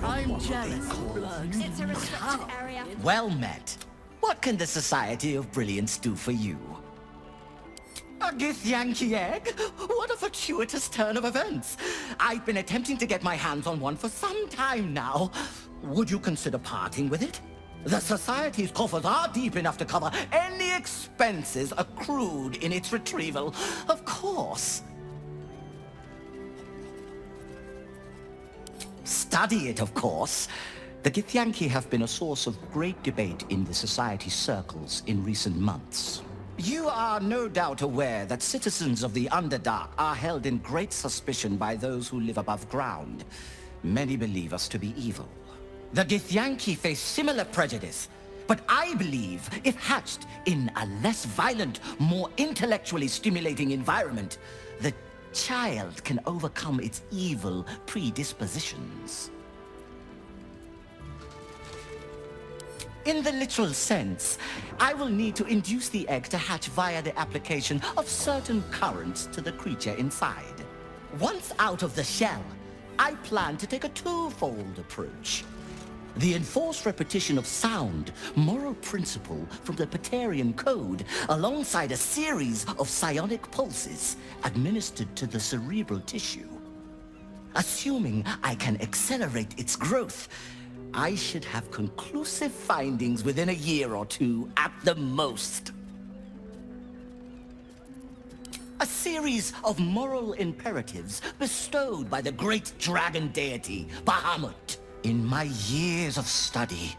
I'm jealous. It's a restricted area. Well met. What can the Society of Brilliance do for you? A Githyanki egg? What a fortuitous turn of events. I've been attempting to get my hands on one for some time now. Would you consider parting with it? The Society's coffers are deep enough to cover any expenses accrued in its retrieval. Of course. Study it, of course. The Githyanki have been a source of great debate in the Society circles in recent months. You are no doubt aware that citizens of the Underdark are held in great suspicion by those who live above ground. Many believe us to be evil. The Githyanki face similar prejudice, but I believe if hatched in a less violent, more intellectually stimulating environment, the child can overcome its evil predispositions. In the literal sense, I will need to induce the egg to hatch via the application of certain currents to the creature inside. Once out of the shell, I plan to take a twofold approach. The enforced repetition of sound, moral principle from the Patarian Code, alongside a series of psionic pulses administered to the cerebral tissue. Assuming I can accelerate its growth, I should have conclusive findings within a year or two at the most. A series of moral imperatives bestowed by the great dragon deity, Bahamut. In my years of study,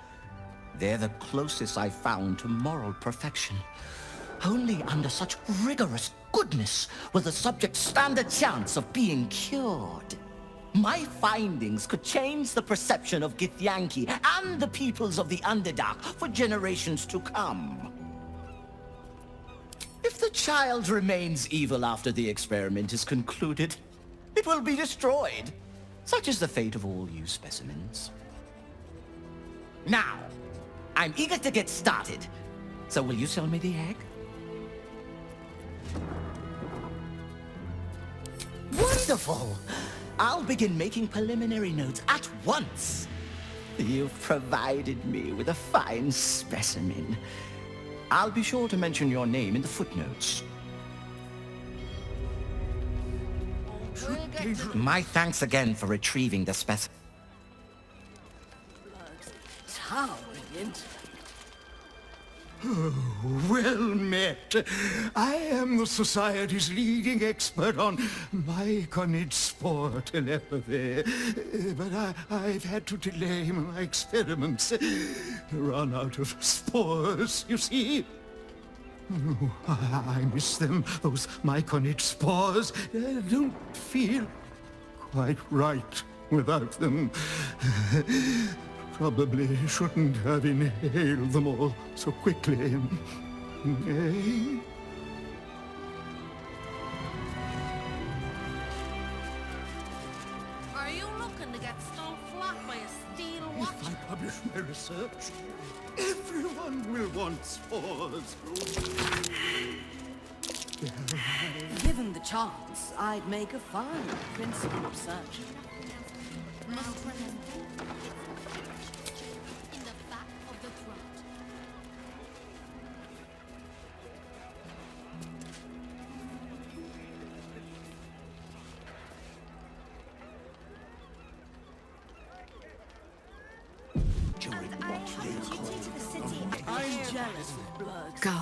they're the closest I've found to moral perfection. Only under such rigorous goodness will the subject stand a chance of being cured. My findings could change the perception of Githyanki and the peoples of the Underdark for generations to come. If the child remains evil after the experiment is concluded, it will be destroyed. Such is the fate of all you specimens. Now, I'm eager to get started. So will you sell me the egg? Wonderful! I'll begin making preliminary notes at once. You've provided me with a fine specimen. I'll be sure to mention your name in the footnotes. My thanks again for retrieving the specimen. Brilliant. Well met. I am the Society's leading expert on myconid spore telepathy. But I've had to delay my experiments. Run out of spores, you see. Oh, I miss them, those myconid spores. Don't feel quite right without them. Probably shouldn't have inhaled them all so quickly. Eh? Are you looking to get stuck flat by a steel watch? If I publish my research, everyone will want spores. Given the chance, I'd make a fine principal surgeon. In the back of the throat. I'm jealous of blood. Go.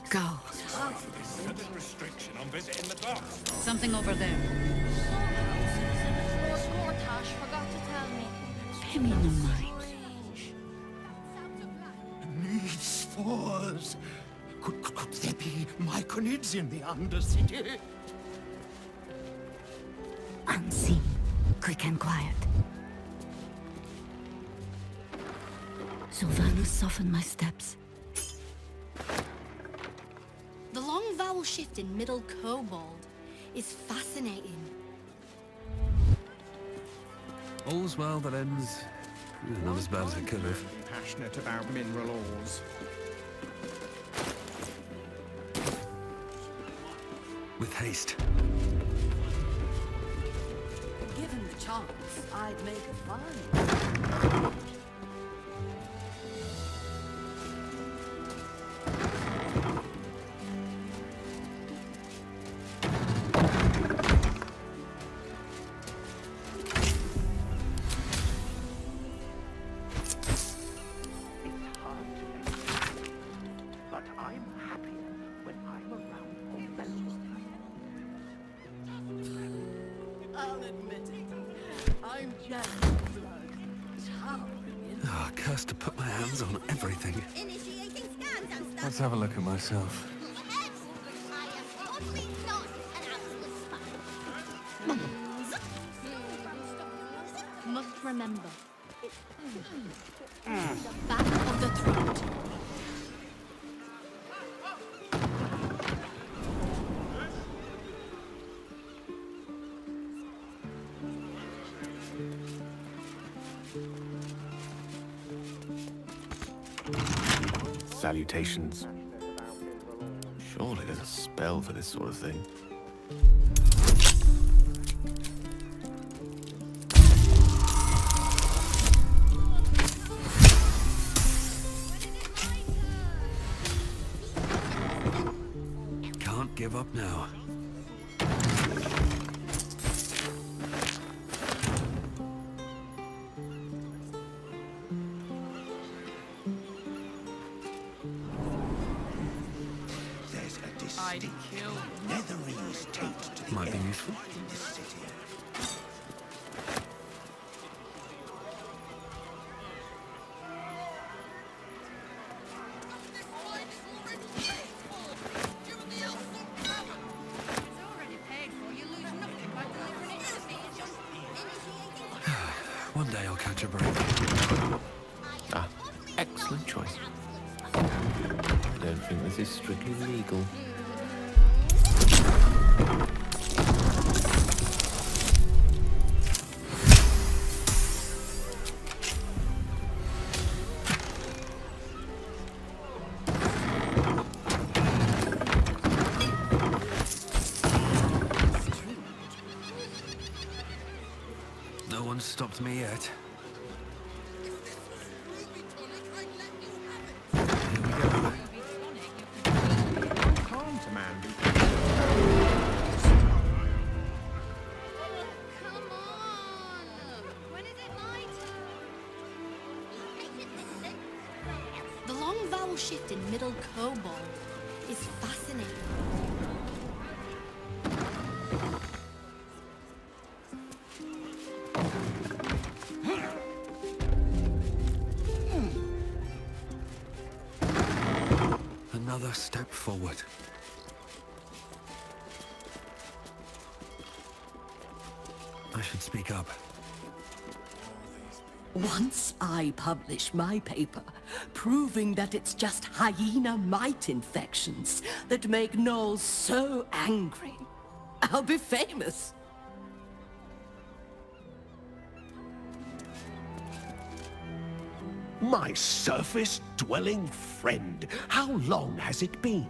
Go. Restriction on visiting the docks. Something over there. Lord Gortash forgot to tell me. Give me the mind. Need spores. Could there be myconids in the Undercity? Unseen. Quick and quiet. Sylvanus softened my steps. The long vowel shift in Middle Kobold is fascinating. All's well that ends. Not as bad as it could have. Passionate about mineral ores. With haste. chance, I'd make a fun. But I'm happier when I'm around I'll admit it. I'm jealous of blood. Towering. Ah, cursed to put my hands on everything. Initiating scans and stuff. Let's have a look at myself. I am totally not an absolute spy. Must remember. The back of the throat. Salutations. Surely there's a spell for this sort of thing. Can't give up now. There's a distinct netherese taint to the Might be air useful. in this city. One day I'll catch a break. Ah, excellent choice. I don't think this is strictly legal. No one's stopped me yet. Here we go. Can't a man be... Come on! When is it my turn? The long vowel shift in Middle Kobold is fascinating. Another step forward. I should speak up. Once I publish my paper, proving that it's just hyena mite infections that make gnolls so angry, I'll be famous. My surface-dwelling friend, how long has it been?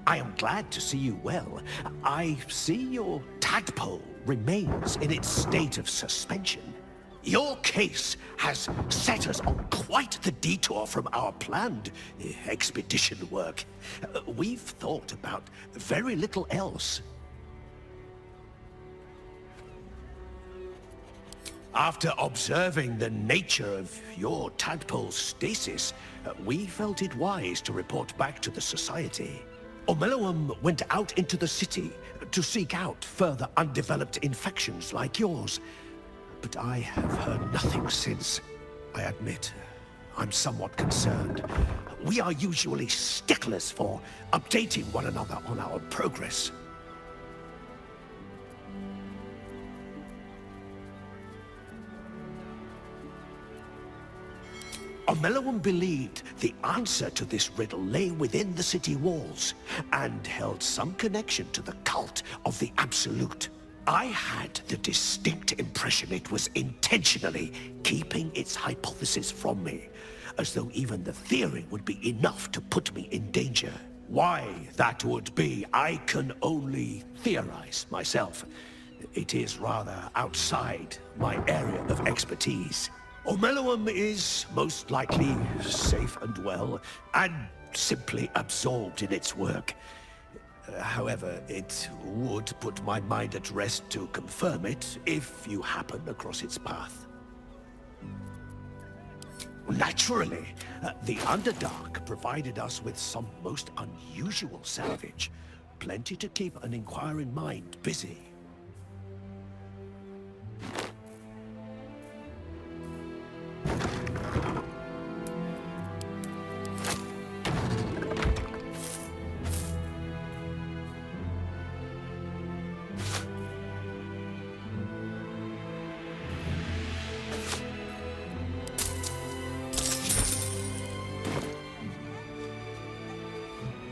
I am glad to see you well. I see your tadpole remains in its state of suspension. Your case has set us on quite the detour from our planned expedition work. We've thought about very little else. After observing the nature of your tadpole's stasis, we felt it wise to report back to the Society. Omeloum went out into the city to seek out further undeveloped infections like yours. But I have heard nothing since. I admit, I'm somewhat concerned. We are usually sticklers for updating one another on our progress. Omeloum believed the answer to this riddle lay within the city walls, and held some connection to the cult of the Absolute. I had the distinct impression it was intentionally keeping its hypothesis from me, as though even the theory would be enough to put me in danger. Why that would be, I can only theorize myself. it is rather outside my area of expertise. Omeluum is most likely safe and well, and simply absorbed in its work. However, it would put my mind at rest to confirm it if you happen across its path. Naturally, the Underdark provided us with some most unusual salvage. Plenty to keep an inquiring mind busy.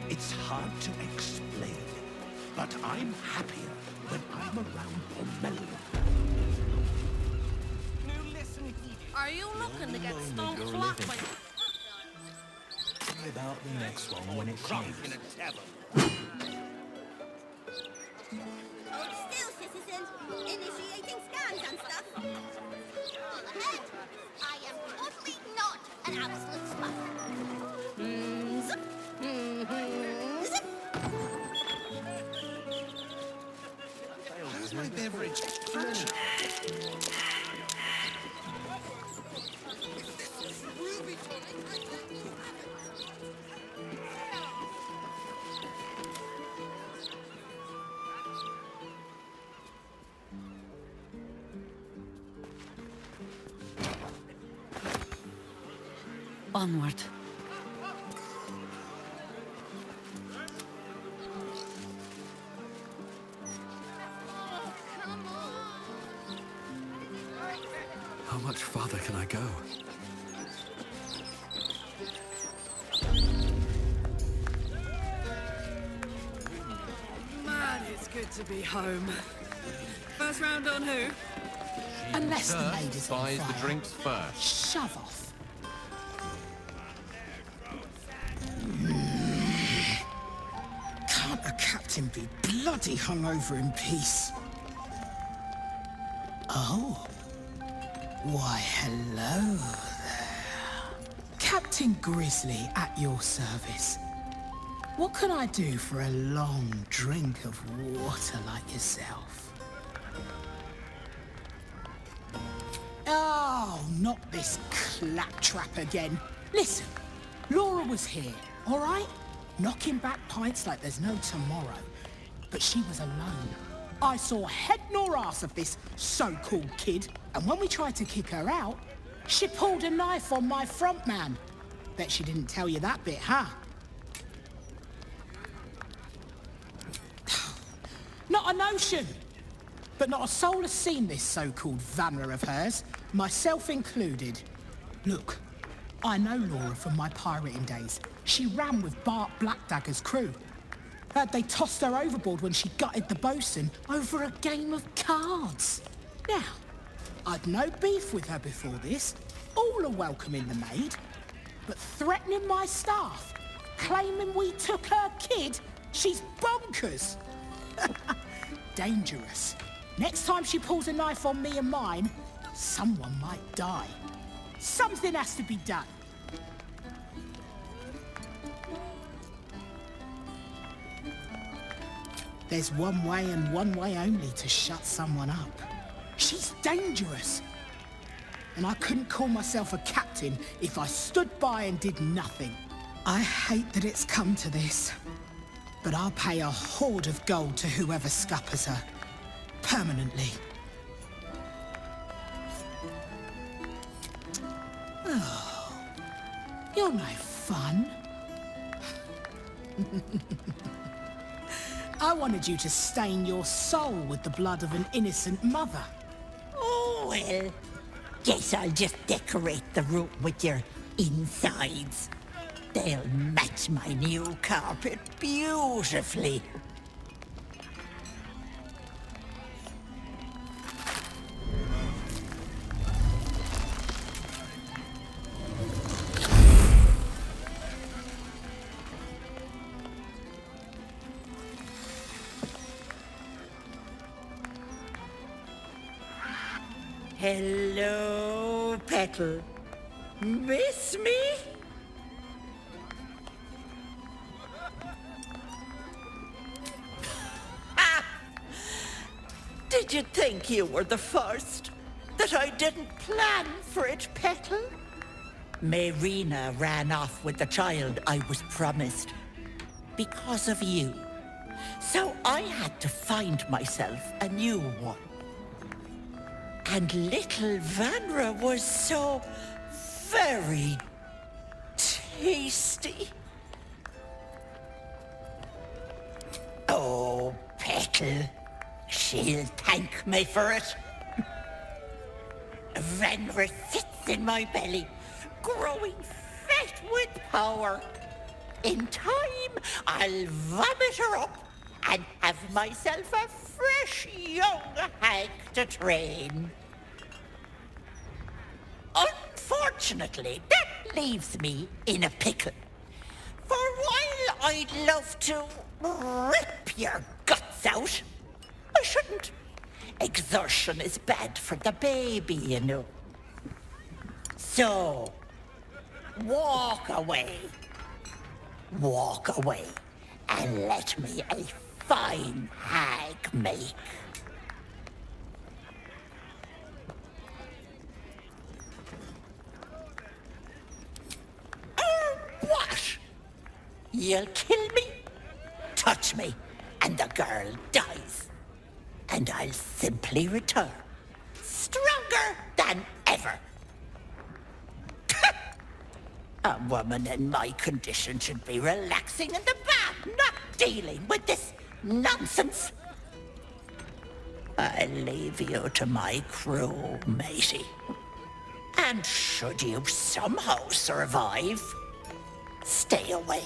It's hard to explain, but I'm happier when I'm around Omeluum. Are you looking to get stoned flat by... Sorry about the next one when it comes. Hold still, citizen. Initiating scans and stuff. All ahead. I am totally not an absolute smut. Zip. Zip. How's my beverage? Onward. How much farther can I go? Man, it's good to be home. First round on who? Unless the maid is on buys the fire. drinks first. Shove off. Can't a captain be bloody hungover in peace? Oh. Why, hello there. Captain Grizzly at your service. What can I do for a long drink of water like yourself? Oh, not this claptrap again. Listen, Laura was here, all right? Knocking back pints like there's no tomorrow. But she was alone. I saw head nor ass of this so-called kid, and when we tried to kick her out, she pulled a knife on my front man. Bet she didn't tell you that bit, huh? Not a notion. But not a soul has seen this so-called vanner of hers, myself included. Look, I know Laura from my pirating days. She ran with Bart Blackdagger's crew. They tossed her overboard when she gutted the bosun over a game of cards. Now, I'd no beef with her before this. All are welcoming the maid. But threatening my staff, claiming we took her kid, she's bonkers. Dangerous. Next time she pulls a knife on me and mine, someone might die. Something has to be done. There's one way and one way only to shut someone up. She's dangerous. And I couldn't call myself a captain if I stood by and did nothing. I hate that it's come to this. But I'll pay a hoard of gold to whoever scuppers her. Permanently. Oh, you're no fun. I wanted you to stain your soul with the blood of an innocent mother. Oh, well. Guess I'll just decorate the room with your insides. They'll match my new carpet beautifully. Hello, Petal. Miss me? Did you think you were the first? That I didn't plan for it, Petal? Marina ran off with the child I was promised. Because of you. So I had to find myself a new one. And little Vanra was so very tasty. Oh, Petal. She'll thank me for it. Vanra sits in my belly, growing fat with power. In time, I'll vomit her up and have myself a fresh young hag to train. Unfortunately, that leaves me in a pickle. For while I'd love to rip your guts out, I shouldn't. Exertion is bad for the baby, you know. So, walk away. Walk away and let me a fine hag make. Or what? You'll kill me, touch me, and the girl dies. And I'll simply return, stronger than ever. A woman in my condition should be relaxing in the bath, not dealing with this nonsense. I'll leave you to my crew, matey. And should you somehow survive, stay away,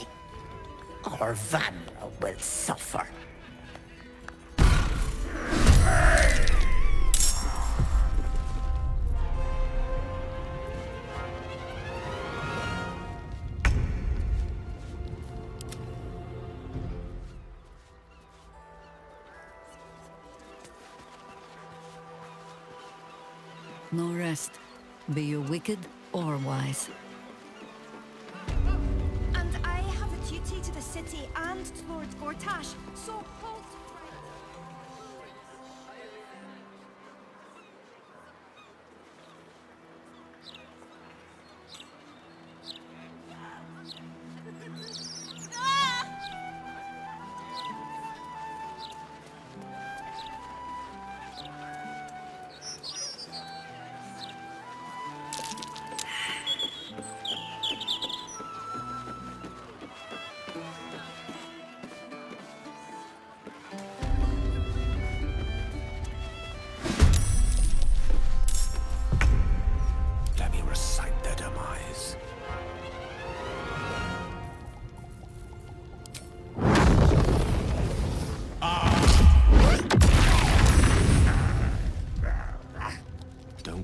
or Vanra will suffer. No rest, be you wicked or wise. And I have a duty to the city and to Lord Gortash, so hold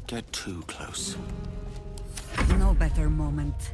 Get too close. No better moment.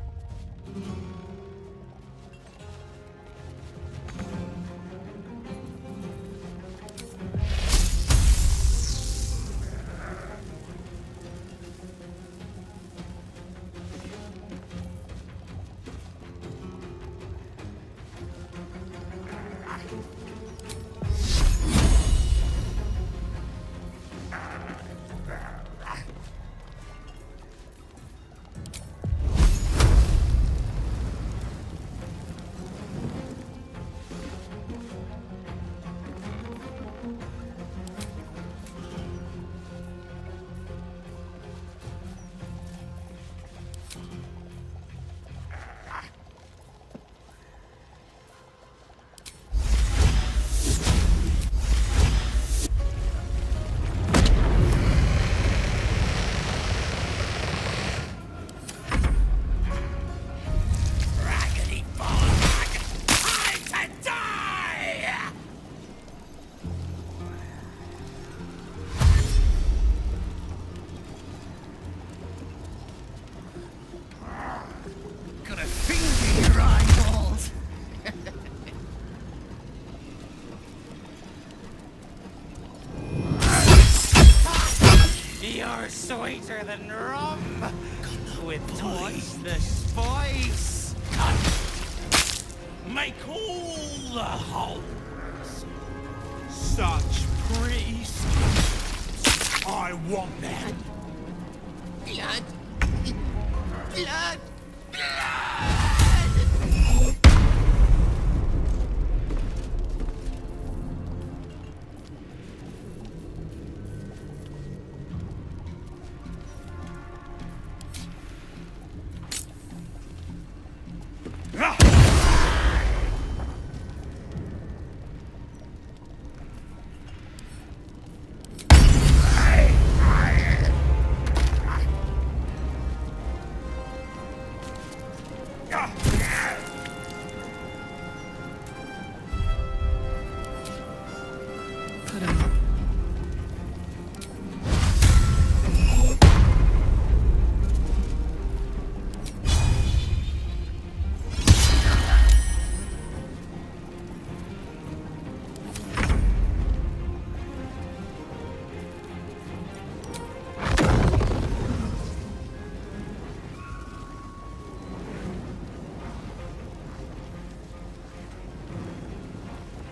than rum, with twice the spice. Make all the holes. Such pretty stuff. I want that. Blood. Blood.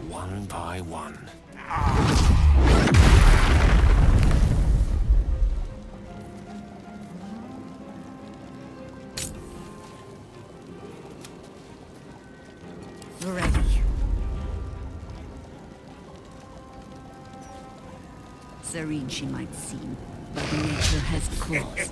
One by one. Ready. Serene she might seem, but nature has claws.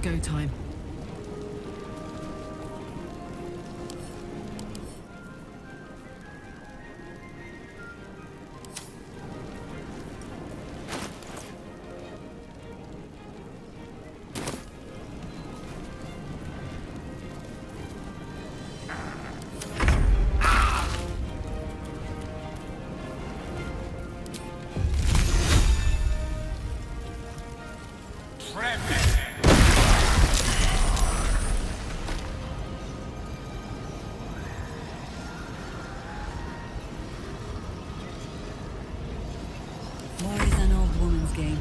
Go time. War is an old woman's game.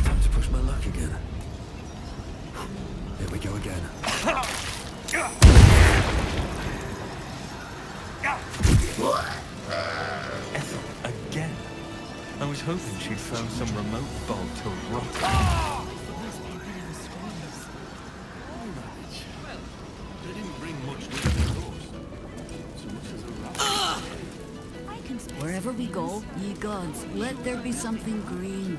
Time to push my luck again. Here we go again. Ethel, again. I was hoping she'd found some remote bolt to rock. They didn't bring much with them, of course. So much as a rat. Wherever we go, ye gods, let there be something green.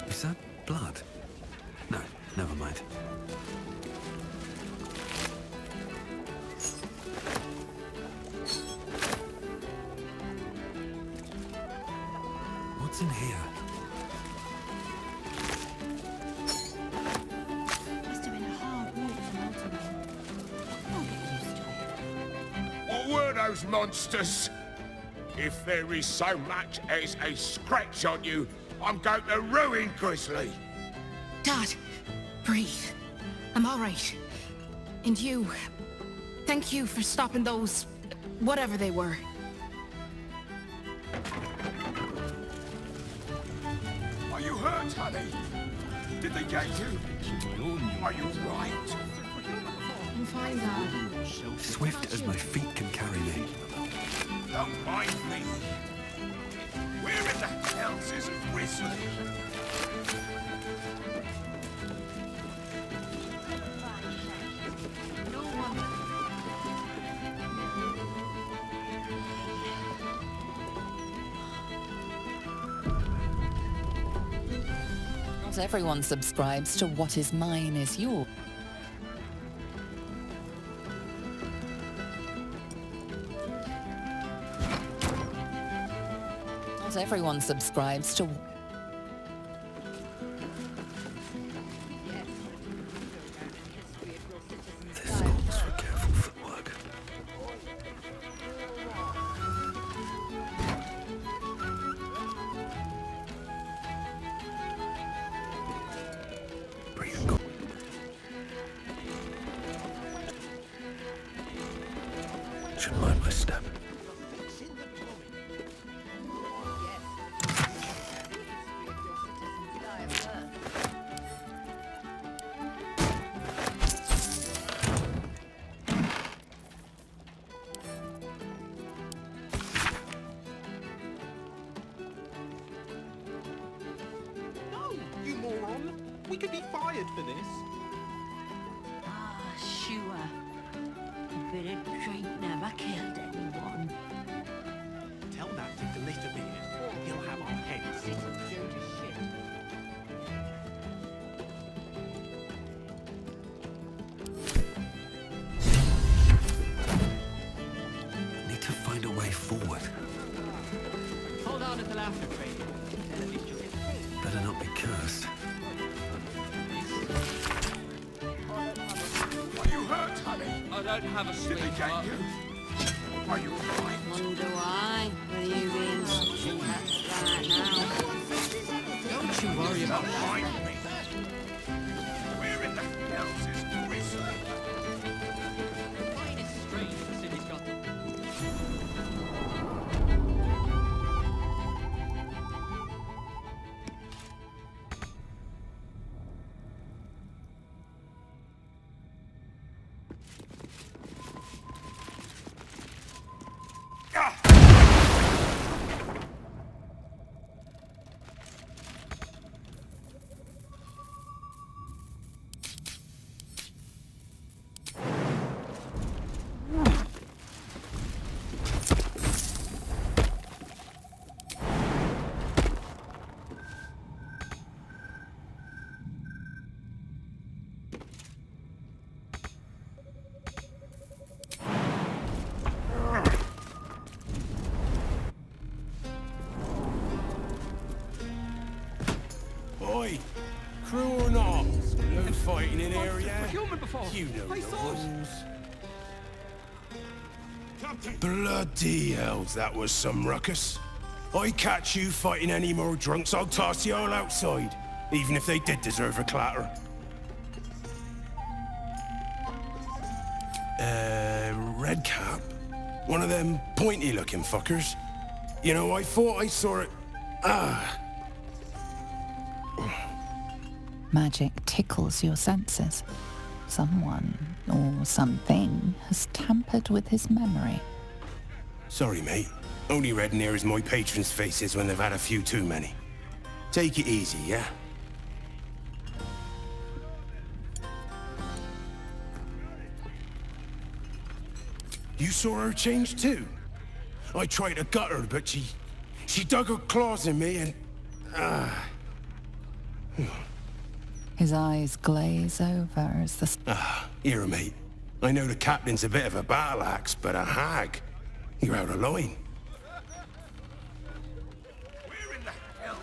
Is that blood? No, never mind. What's in here? Must have been a hard walk from Altamont. I'll get used to it. What were those monsters? If there is so much as a scratch on you, I'm going to ruin Grizzly. Dad, breathe. I'm all right. And you, thank you for stopping those, whatever they were. Are you hurt, honey? Did they get you? Are you right? I'm fine, Dad. Swift as my feet can carry me. Don't mind me. Where in the hell is Grizzly? Not everyone subscribes to what is mine is yours. Not everyone subscribes to... This calls for careful footwork. Should mind my step. No, you moron! We could be fired for this. Ah, sure. A bit of drink never killed anyone. Tell that to glitter beard. He'll have our heads sitting down to shit. Need to find a way forward. Hold on at the laughter train. Better not be cursed. Are you hurt, honey? I don't have a Did they get sweetheart. you? Are you right? Wonder why, with you being such a nut right now. Don't you worry about Don't that. mind me. Where in the hell is Grizzly? Mine is strange. The city's got... Oi! Crew or not? No fighting in area. Human before. You know I the thought... rules. Bloody hells, that was some ruckus. I catch you fighting any more drunks, I'll toss you all outside. Even if they did deserve a clatter. Red cap? One of them pointy-looking fuckers? You know, I thought I saw it... Magic tickles your senses. Someone or something has tampered with his memory. Sorry, mate. Only red near as my patrons' faces when they've had a few too many. Take it easy, yeah? You saw her change too? I tried to gut her, but she dug her claws in me and... His eyes glaze over as the... Here, mate. I know the captain's a bit of a battle axe, but a hag. You're out of line. Where in the hell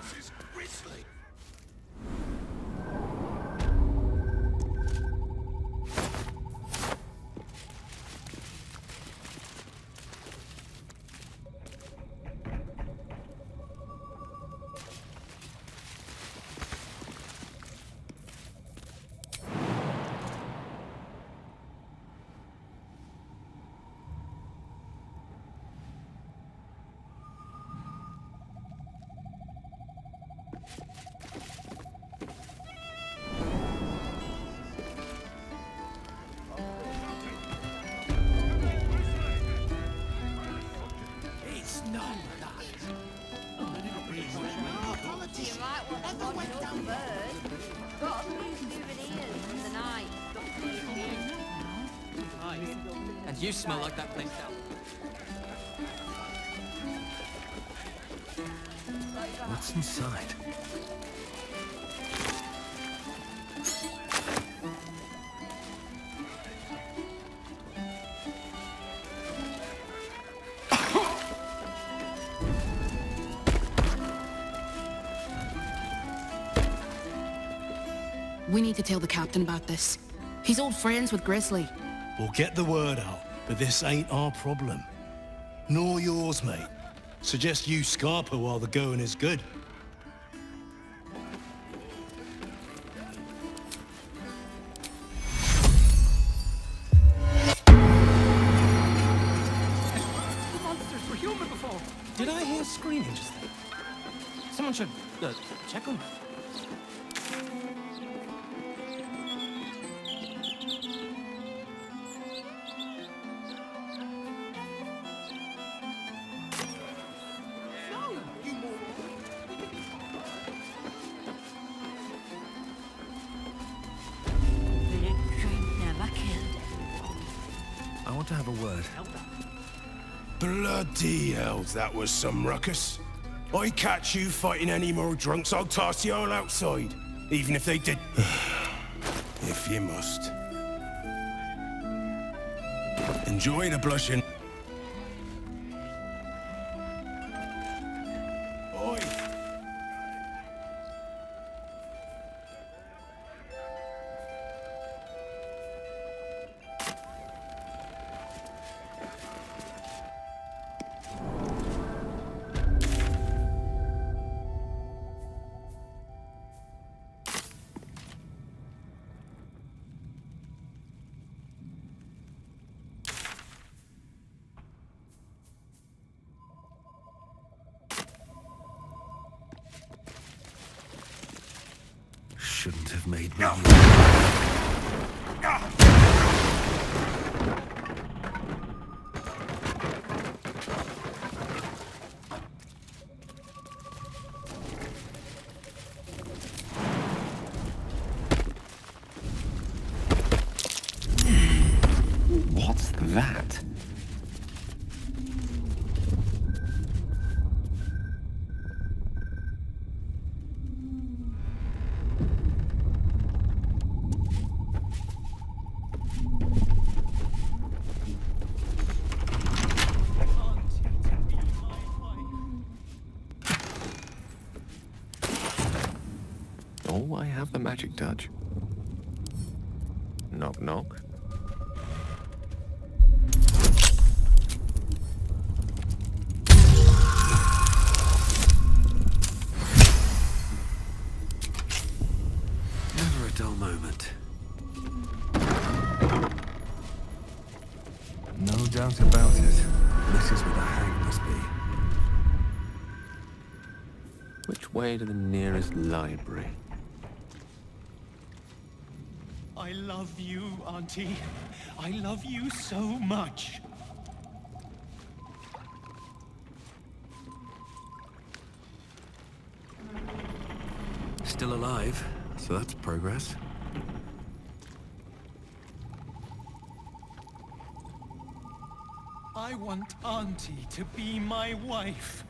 It's not that. You might want to watch your bird. Got a few souvenirs from the night. And you smell like that place out. What's inside? We need to tell the captain about this. He's old friends with Grizzly. We'll get the word out, but this ain't our problem. Nor yours, mate. Suggest you scarper while the going is good. Monsters were human before. Did I hear screaming just then? Someone should check on. I want to have a word. Bloody hell, that was some ruckus. I catch you fighting any more drunks, I'll toss you all outside. Even if they did... if you must. Enjoy the blushing. Oi! Shouldn't have made me. What's that? Oh, I have the magic touch. Knock, knock. Never a dull moment. No doubt about it. This is where the hang must be. Which way to the nearest library? I love you, Auntie. I love you so much. Still alive, so that's progress. I want Auntie to be my wife.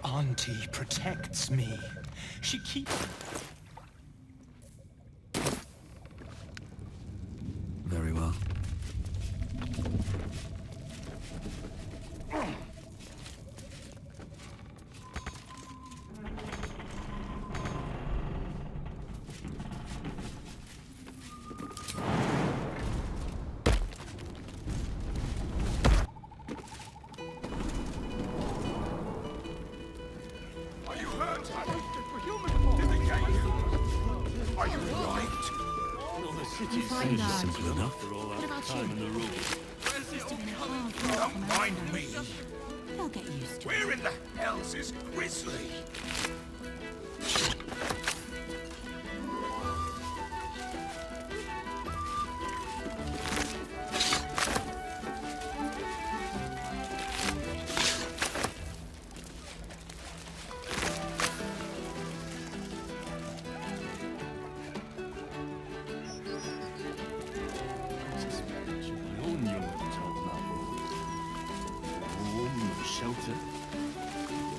Auntie protects me. She keeps... Very well. Are you hurt? Monsters were human before. Did they get you? You fighting hard. Simple enough. What about you? Just doing it hard. Don't mind me. They'll get used to it. Where in the hell's this grizzly? Shelter.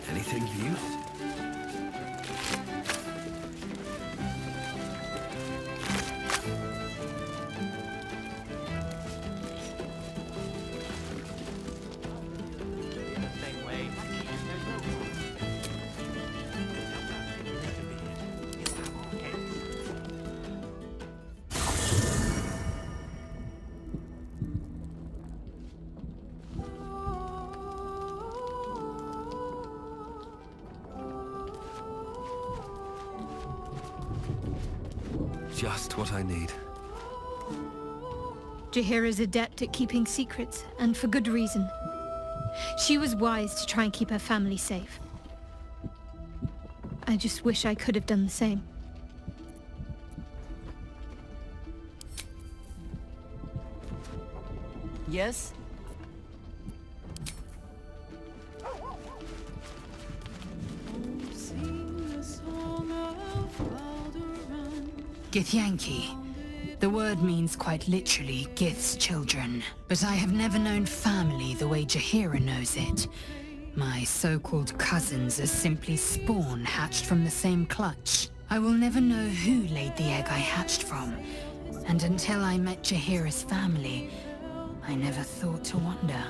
Anything used? Just what I need. Jaheira's adept at keeping secrets, and for good reason. She was wise to try and keep her family safe. I just wish I could have done the same. Yes? Githyanki. The word means quite literally Gith's children, but I have never known family the way Jaheira knows it. My so-called cousins are simply spawn hatched from the same clutch. I will never know who laid the egg I hatched from, and until I met Jaheira's family, I never thought to wonder.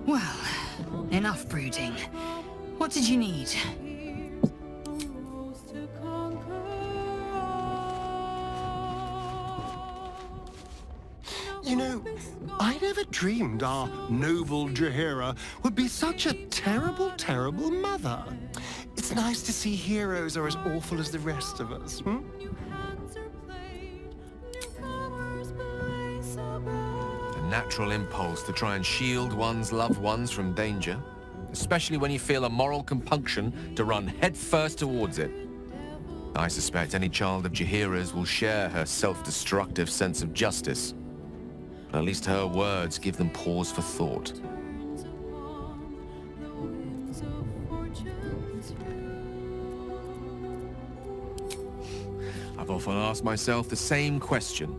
Well, enough brooding. What did you need? You know, I never dreamed our noble Jaheira would be such a terrible, terrible mother. It's nice to see heroes are as awful as the rest of us, hmm? A natural impulse to try and shield one's loved ones from danger, especially when you feel a moral compunction to run headfirst towards it. I suspect any child of Jaheira's will share her self-destructive sense of justice. At least her words give them pause for thought. I've often asked myself the same question,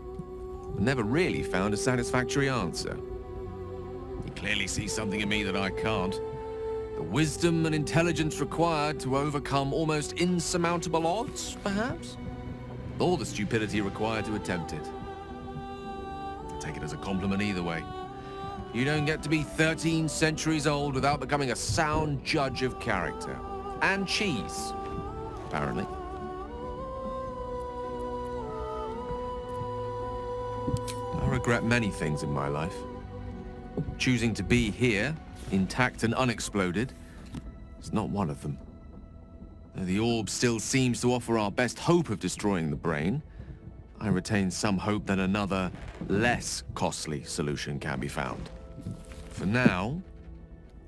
but never really found a satisfactory answer. You clearly see something in me that I can't. The wisdom and intelligence required to overcome almost insurmountable odds, perhaps? Or the stupidity required to attempt it. Take it as a compliment either way. You don't get to be 13 centuries old without becoming a sound judge of character. And cheese, apparently. I regret many things in my life. Choosing to be here, intact and unexploded, is not one of them. Though the orb still seems to offer our best hope of destroying the brain, I retain some hope that another, less costly solution can be found. For now,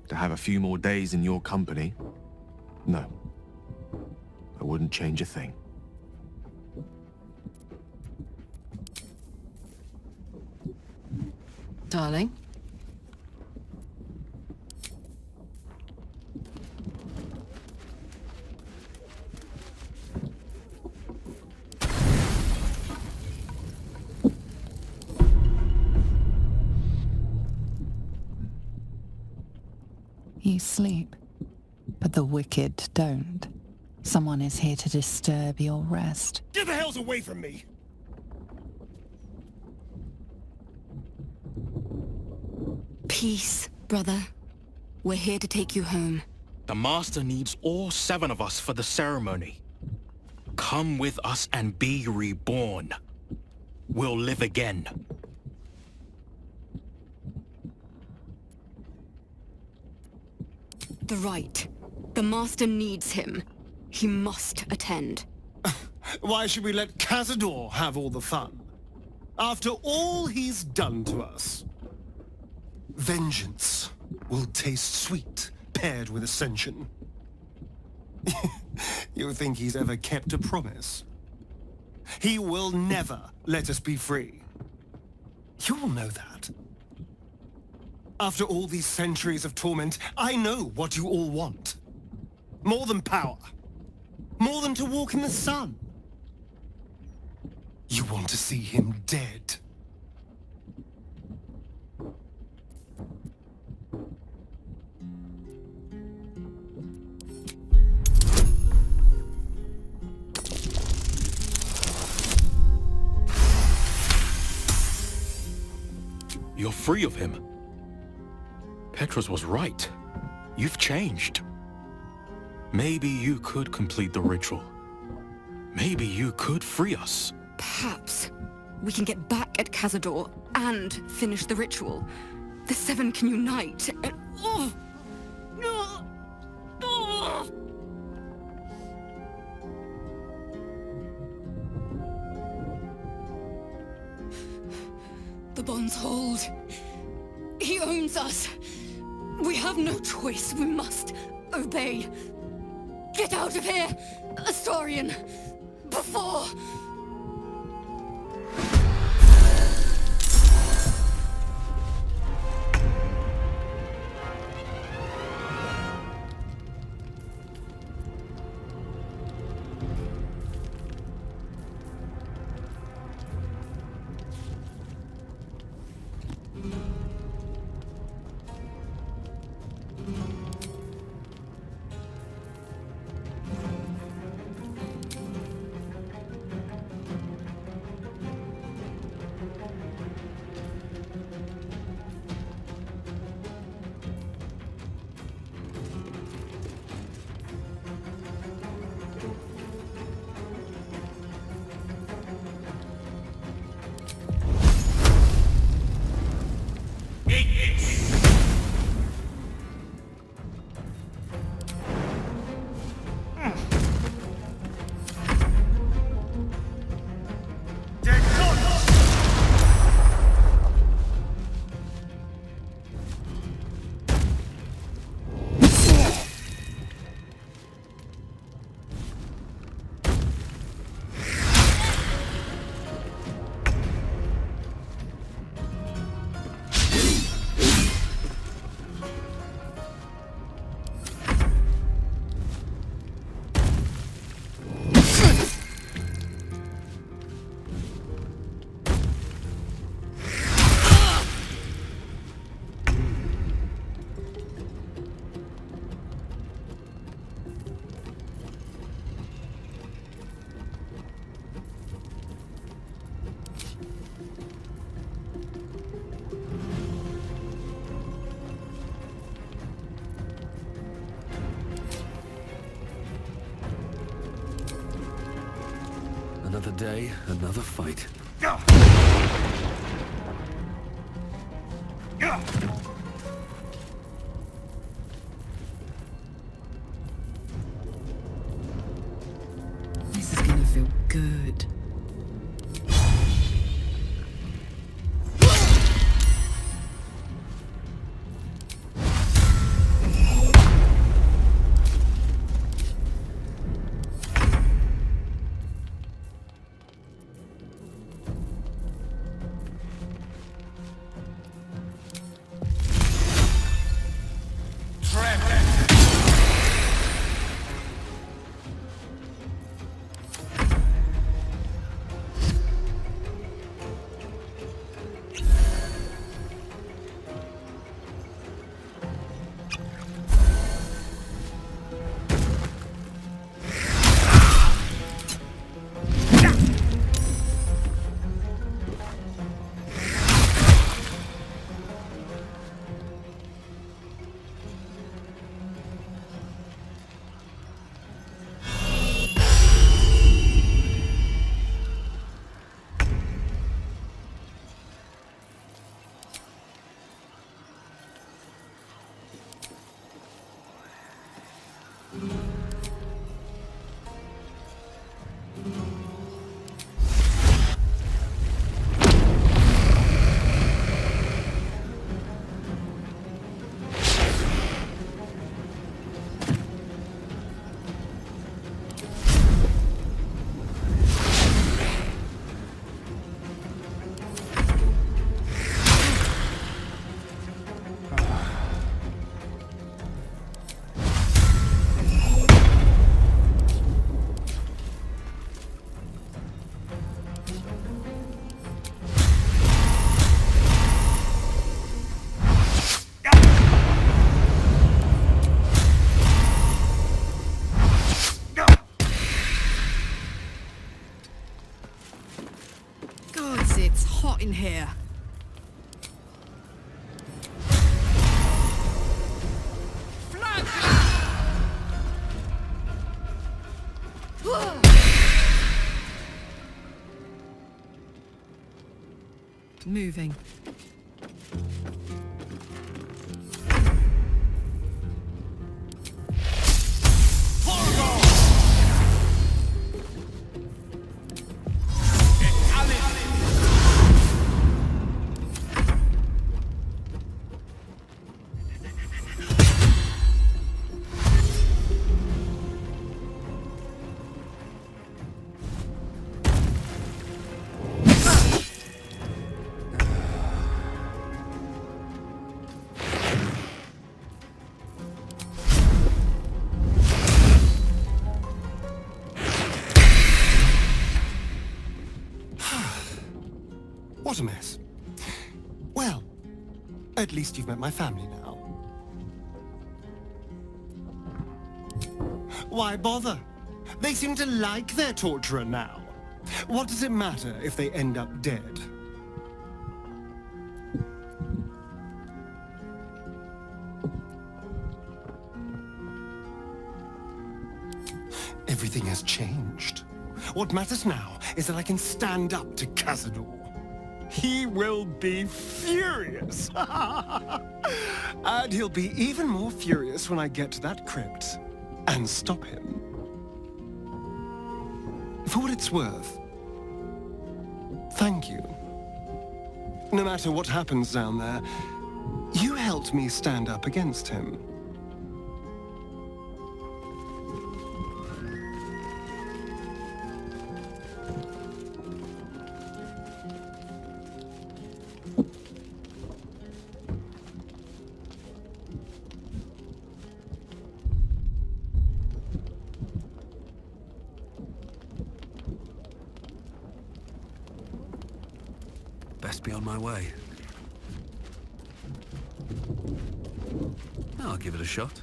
to have a few more days in your company, no. I wouldn't change a thing. Darling? You sleep, but the wicked don't. Someone is here to disturb your rest. Get the hells away from me! Peace, brother. We're here to take you home. The Master needs all 7 of us for the ceremony. Come with us and be reborn. We'll live again. The rite. The Master needs him. He must attend. Why should we let Cazador have all the fun? After all he's done to us. Vengeance will taste sweet paired with ascension. You think he's ever kept a promise? He will never let us be free. You all know that. After all these centuries of torment, I know what you all want. More than power. More than to walk in the sun. You want to see him dead. You're free of him. Petros was right. You've changed. Maybe you could complete the ritual. Maybe you could free us. Perhaps we can get back at Cazador and finish the ritual. The Seven can unite and... The bonds hold. He owns us. We have no choice. We must obey. Get out of here, Astarion, before... Another day, another fight. This is gonna feel good. It's hot in here. Moving. What a mess. Well, at least you've met my family now. Why bother? They seem to like their torturer now. What does it matter if they end up dead? Everything has changed. What matters now is that I can stand up to Cazador. He will be furious. And he'll be even more furious when I get to that crypt and stop him. For what it's worth, thank you. No matter what happens down there, you helped me stand up against him. Best be on my way. I'll give it a shot.